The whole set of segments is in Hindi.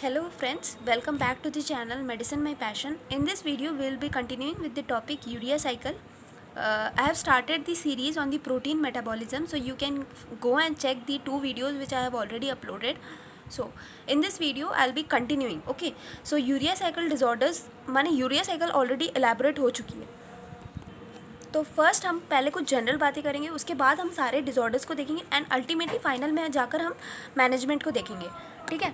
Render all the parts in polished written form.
Hello friends, welcome back to the channel Medicine My Passion. In this video we will be continuing with the topic urea cycle. I have started the series on the protein metabolism, so you can go and check the two videos which I have already uploaded. So in this video I will be continuing. Okay, so urea cycle disorders माने urea cycle already elaborate हो चुकी है. तो फर्स्ट हम पहले कुछ जनरल बातें करेंगे, उसके बाद हम सारे डिसऑर्डर्स को देखेंगे एंड अल्टीमेटली फाइनल में जाकर हम मैनेजमेंट को देखेंगे. ठीक है.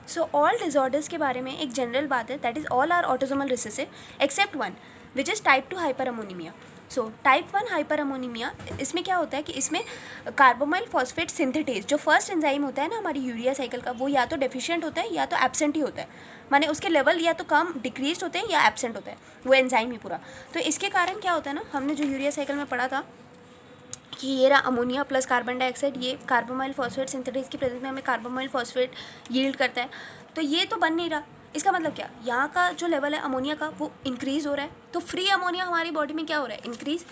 सो ऑल डिसऑर्डर्स के बारे में एक जनरल बात है, that is all are autosomal recessive except one which is type 2 hyperammonaemia. So type 1 hyperammonaemia, इसमें क्या होता है कि इसमें कार्बोमाइल फॉस्फेट सिंथेटेज जो फर्स्ट एंजाइम होता है ना हमारी यूरिया साइकिल का, वो या तो डेफिशिएंट होता है या तो एब्सेंट ही होता है. माने उसके लेवल या तो कम डिक्रीज होते हैं या एब्सेंट होता है वो एंजाइम ही पूरा. तो इसके कारण क्या होता है ना, हमने जो यूरिया साइकिल में पढ़ा था कि ये रहा अमोनिया प्लस कार्बन डाइऑक्साइड, ये कार्बोमाइल फॉस्फेट सिंथेटेज की प्रेजेंस में हमें कार्बोमाइल फॉस्फेट यील्ड करता है. तो ये तो बन नहीं रहा. इसका मतलब क्या, यहाँ का जो लेवल है अमोनिया का वो इंक्रीज़ हो रहा है, तो फ्री अमोनिया हमारी बॉडी में क्या हो रहा है, इंक्रीज़.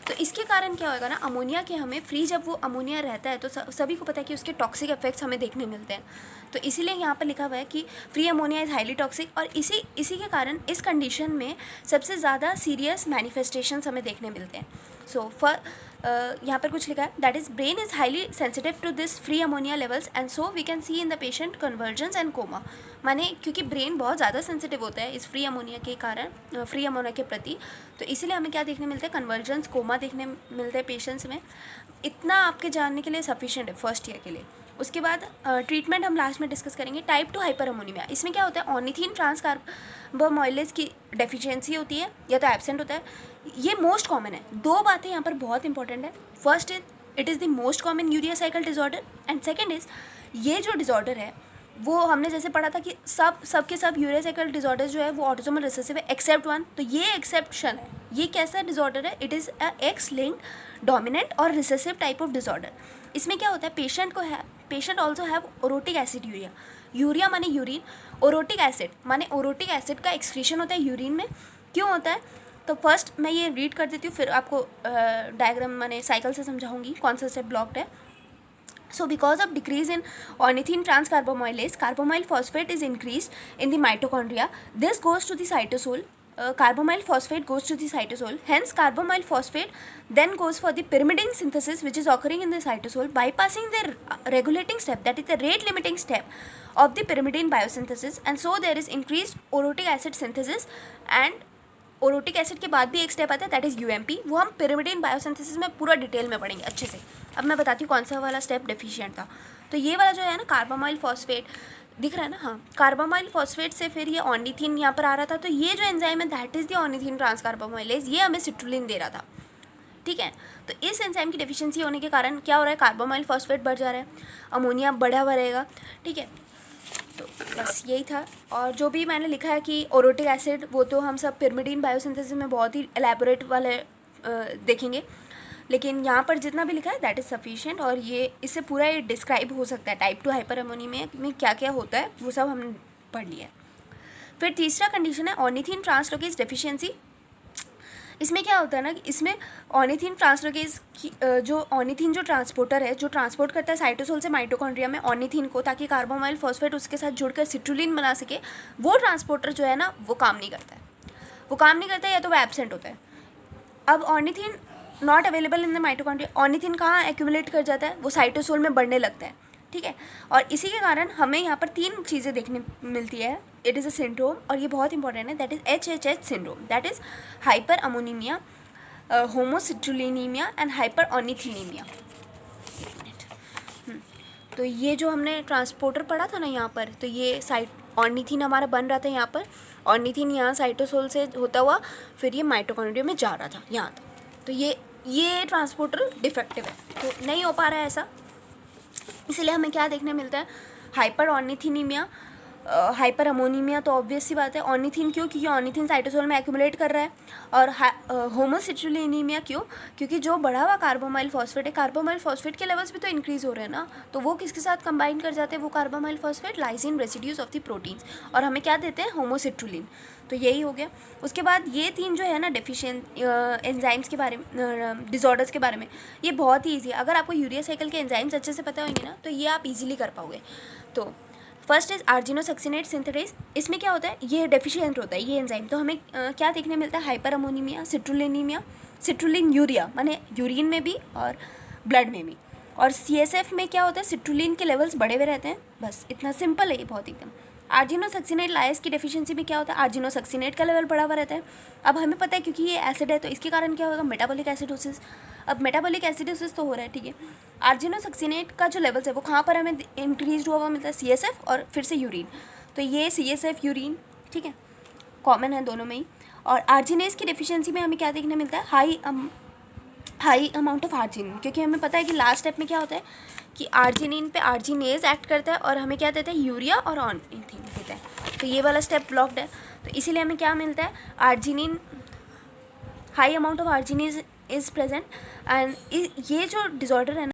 तो इसके कारण क्या होगा ना, अमोनिया के हमें फ्री जब वो अमोनिया रहता है तो सभी को पता है कि उसके टॉक्सिक इफेक्ट्स हमें देखने मिलते हैं. तो इसीलिए यहाँ पर लिखा हुआ है कि free ammonia is highly toxic. और इसी के कारण इस कंडीशन में सबसे ज़्यादा सीरियस मैनिफेस्टेशंस हमें देखने मिलते हैं. सो यहाँ पर कुछ लिखा है, that is brain is highly sensitive to this free ammonia levels and so we can see in the patient convergence and coma. माने क्योंकि ब्रेन बहुत ज़्यादा सेंसिटिव होता है इस फ्री अमोनिया के कारण, फ्री अमोनिया के प्रति, तो इसीलिए हमें क्या देखने मिलता है, कन्वर्जेंस कोमा देखने मिलते हैं पेशेंट्स में. इतना आपके जानने के लिए सफिशिएंट है फर्स्ट ईयर के लिए. उसके बाद ट्रीटमेंट हम लास्ट में डिस्कस करेंगे. टाइप 2 हाइपर अमोनीमिया, इसमें क्या होता है, ऑर्निथिन ट्रांसकार्बोमाइलेज की डेफिशिएंसी होती है या तो एब्सेंट होता है. ये मोस्ट कॉमन है. दो बातें यहाँ पर बहुत इंपॉर्टेंट है. First is it is the most common urea cycle disorder and second is ये जो डिसऑर्डर है वो हमने जैसे पढ़ा था कि सब यूरिया साइकिल डिसऑर्डर जो है वो ऑटोसोमल रिसेसिव है एक्सेप्ट वन. तो ये एक्सेप्शन है. ये कैसा डिसऑर्डर है, it is a X linked dominant और रिसेसिव टाइप ऑफ डिसऑर्डर. इसमें क्या होता है, patient also have orotic aciduria. Uria माने यूरिन, ओरोटिक एसिड माने ओरोटिक एसिड का एक्सक्रीशन होता है यूरिन में. क्यों होता है, तो फर्स्ट मैं ये रीड कर देती हूँ, फिर आपको डायग्राम माने साइकिल से समझाऊंगी कौन सा स्टेप ब्लॉक्ड है. So because of decrease in ornithine transcarbamylase, carbamyl phosphate is increased in the mitochondria. This goes to the cytosol. Carbamyl phosphate goes to the cytosol. Hence, carbamyl phosphate then goes for the pyrimidine synthesis, which is occurring in the cytosol, bypassing the regulating step, that is the rate limiting step of the pyrimidine biosynthesis. And so there is increased orotic acid synthesis. And orotic acid के बाद भी एक स्टेप आता है, दैट इज़ यूएमपी. वो हम पिरिमिडीन बायोसिंथेसिस में पूरा डिटेल में पढ़ेंगे अच्छे से. अब मैं बताती हूँ कौन सा वाला स्टेप डेफिशिएंट था. तो ये वाला जो है ना कार्बामाइल फॉस्फेट दिख रहा है ना, हाँ, कार्बामाइल फॉस्फेट से फिर ये ऑर्निथिन यहाँ पर आ रहा था. तो ये जो एंजाइम है दैट इज़ द ऑर्निथिन ट्रांसकार्बामाइलेज, ये हमें सिट्रुलिन दे रहा था. ठीक है. तो इस एंजाइम की डेफिशिएंसी होने के कारण क्या हो रहा है, कार्बामाइल फॉस्फेट बढ़ जा रहा है, अमोनिया बढ़ा हुआ रहेगा. ठीक है. तो बस यही था. और जो भी मैंने लिखा है कि ओरोटिक एसिड, वो तो हम सब पिरिमिडीन बायोसिंथेसिस में बहुत ही एलैबोरेट वाले देखेंगे, लेकिन यहाँ पर जितना भी लिखा है दैट इज़ सफिशिएंट. और ये इससे पूरा ये डिस्क्राइब हो सकता है टाइप 2 हाइपर अमोनीमिया में क्या क्या होता है, वो सब हमने पढ़ लिया है. फिर तीसरा कंडीशन है ऑर्निथिन ट्रांसलोकेज डेफिशिएंसी. इसमें क्या होता है ना कि इसमें ऑर्निथिन ट्रांसलोकेज की जो ऑर्निथिन जो ट्रांसपोर्टर है, जो ट्रांसपोर्ट करता है साइटोसोल से माइटोकॉन्ड्रिया में ऑर्निथिन को, ताकि कार्बोमाइल फॉस्फेट उसके साथ जुड़कर सिट्रुलिन बना सके, वो ट्रांसपोर्टर जो है ना वो काम नहीं करता है. वो काम नहीं करता है या तो वो एब्सेंट होता है. अब ornithine not available in the mitochondria, ornithine कहाँ एक्यूमुलेट कर जाता है, वो साइटोसोल में बढ़ने लगता है. ठीक है. और इसी के कारण हमें यहाँ पर तीन चीज़ें देखने मिलती है. इट इज़ अ सिंड्रोम, और ये बहुत इंपॉर्टेंट है, that is HHH syndrome, that is hyperammonaemia, homocitrullinaemia and hyperornithinaemia. तो ये जो हमने ट्रांसपोर्टर पढ़ा था ना यहाँ पर, तो ये ऑर्निथिन हमारा बन रहा था यहाँ पर. ऑर्निथिन यहाँ साइटोसोल से होता हुआ फिर ये माइटोकॉन्ड्रिया में जा रहा था यहाँ तक. तो ये ट्रांसपोर्टर डिफेक्टिव है, तो नहीं हो पा रहा है ऐसा. इसलिए हमें क्या देखने मिलता है, हाइपर ऑर्निथिनीमिया, हाइपर अमोनीमिया. तो ऑब्वियस सी बात है, ऑर्निथिन क्यों, क्योंकि ऑर्निथिन साइटोसोल में एक्यूमुलेट कर रहा है. और होमोसिट्रुलिनीमिया क्यों, क्योंकि जो बढ़ा हुआ कार्बोमाइल फॉस्फेट है, कार्बोमाइल फॉस्फेट के लेवल्स भी तो इंक्रीज़ हो रहे हैं ना, तो वो किसके साथ कंबाइन कर जाते हैं, वो carbamoyl phosphate lysine residues of the proteins, और हमें क्या देते हैं, होमोसिट्रुलिन. तो यही हो गया. उसके बाद ये तीन जो है ना डेफिशिएंट एंजाइम्स के बारे में, डिसऑर्डर्स के बारे में, ये बहुत ही ईजी है. अगर आपको यूरिया साइकिल के एंजाइम्स अच्छे से पता होंगे ना तो ये आप इजीली कर पाओगे. तो फर्स्ट इज आर्जिनोसक्सिनेट सिंथेटेज। इसमें क्या होता है, ये डेफिशिएंट होता है ये एंजाइम, तो हमें क्या देखने मिलता है, हाइपर अमोनीमिया, सिट्रुलिनीमिया, सिट्रुलिन यूरिया माने यूरिन में भी और ब्लड में भी। और CSF में क्या होता है, सिट्रुलिन के लेवल्स बढ़े हुए रहते हैं, बस इतना सिंपल है ये बहुत एकदम। आर्जिनोसक्सिनेट लाइस की डेफिशिएंसी में क्या होता है, आर्जिनोसक्सिनेट का लेवल बढ़ा हुआ रहता है। अब हमें पता है क्योंकि ये एसिड है तो इसके कारण क्या होगा, मेटाबॉलिक एसिडोसिस। अब मेटाबॉलिक एसिडोसिस तो हो रहा है, ठीक है। आर्जिनोसक्सिनेट का जो लेवल्स है वो कहाँ पर हमें इंक्रीज हुआ हुआ मिलता है, CSF और फिर से यूरिन। तो ये CSF यूरिन, ठीक है, कॉमन है दोनों में ही। और आर्जिनेज की डेफिशिएंसी में हमें क्या देखने मिलता है, हाई अमाउंट ऑफ आर्जिनिन, क्योंकि हमें पता है कि लास्ट स्टेप में क्या होता है कि आर्जिनिन पे आर्जिनेज एक्ट करता है और हमें क्या देता है, यूरिया और ऑर्निथिन देता है। तो ये वाला स्टेप ब्लॉक्ड है, तो इसीलिए हमें क्या मिलता है, arginine, high amount of arginase is present. And ये जो डिसऑर्डर है ना